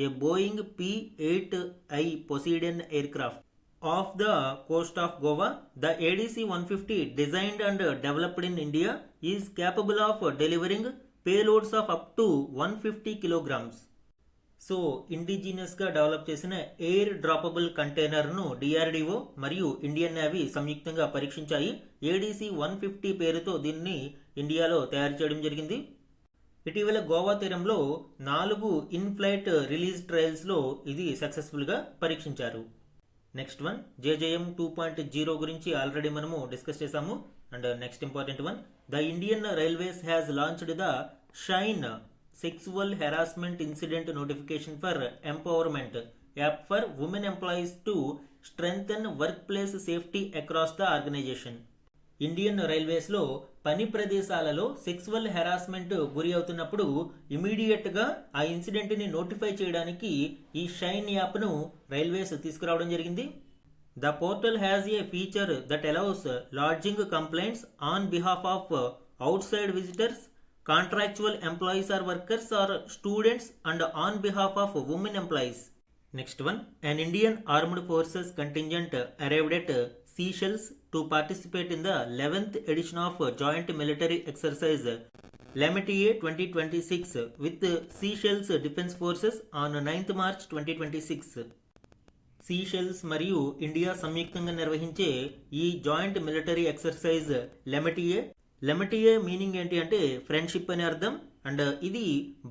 a Boeing P-8I Poseidon aircraft off the coast of Goa. The ADC-150, designed and developed in India, is capable of delivering payloads of up to 150 kilograms. So ఇండిజినియస్గా develop చేసిన air droppable కంటైనర్ను DRDO మరియు Indian navy సంయుక్తంగా పరీక్షించాయి. ADC-150 పేరుతో దీన్ని ఇండియాలో తయారు చేయడం జరిగింది. ఇటీవల గోవా తీరంలో 4 ఇన్-ఫ్లైట్ రిలీజ్ ట్రయల్స్లో ఇది సక్సెస్ఫుల్గా పరీక్షించారు. నెక్స్ట్ వన్ JJM 2.0 గురించి ఆల్రెడీ మనము డిస్కస్ చేసాము. And next important one, the Indian railways has launched the shine sexual harassment incident notification for empowerment app for women employees to strengthen workplace safety across the organisation. Indian రైల్వేస్లో పని ప్రదేశాలలో sexual harassment గురి అవుతున్నప్పుడు ఇమీడియట్గా ఆ ఇన్సిడెంట్ని notify చేయడానికి ఈ shine యాప్ను రైల్వేస్ తీసుకురావడం జరిగింది. The portal has a feature that allows lodging complaints on behalf of outside visitors, contractual employees or workers or students, and on behalf of women employees. Next one, an Indian Armed Forces contingent arrived at Seychelles to participate in the 11th edition of Joint Military Exercise L'Amitié 2026 with Seychelles Defence Forces on 9th March 2026. Seychelles మరియు India సంయుక్తంగా నిర్వహించే ఈ joint military exercise Lamitiye meaning ఏంటి అంటే friendship అని అర్థం. And ఇది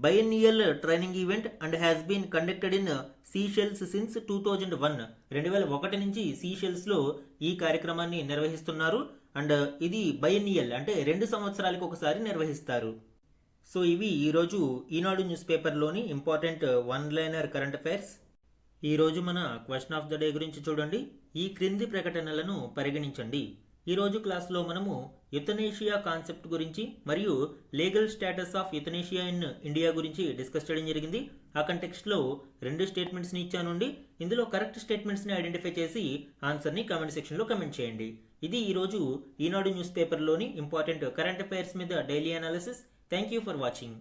biennial training event and has been conducted in Seychelles since 2001. 2001 నుంచి సీషెల్స్లో ఈ కార్యక్రమాన్ని నిర్వహిస్తున్నారు. అండ్ ఇది బైనియల్ అంటే 2 సంవత్సరాలకు ఒకసారి నిర్వహిస్తారు. సో ఇవి ఈరోజు ఈనాడు న్యూస్ పేపర్లోని important one liner current affairs. ఈరోజు మన క్వశ్చన్ ఆఫ్ ద డే గురించి చూడండి. ఈ క్రింది ప్రకటనలను పరిగణించండి. ఈరోజు క్లాస్లో మనము యుతనేషియా కాన్సెప్ట్ గురించి మరియు legal status of euthanasia in India గురించి డిస్కస్ చేయడం జరిగింది. ఆ కంటెక్స్ట్లో 2 స్టేట్మెంట్స్ని ఇచ్చానుండి. ఇందులో కరెక్ట్ స్టేట్మెంట్స్ని ఐడెంటిఫై చేసి ఆన్సర్ని కామెంట్ సెక్షన్లో కమెంట్ చేయండి. ఇది ఈరోజు ఈనాడు న్యూస్ పేపర్లోని ఇంపార్టెంట్ కరెంట్ అఫైర్స్ మీద daily analysis. Thank you for watching.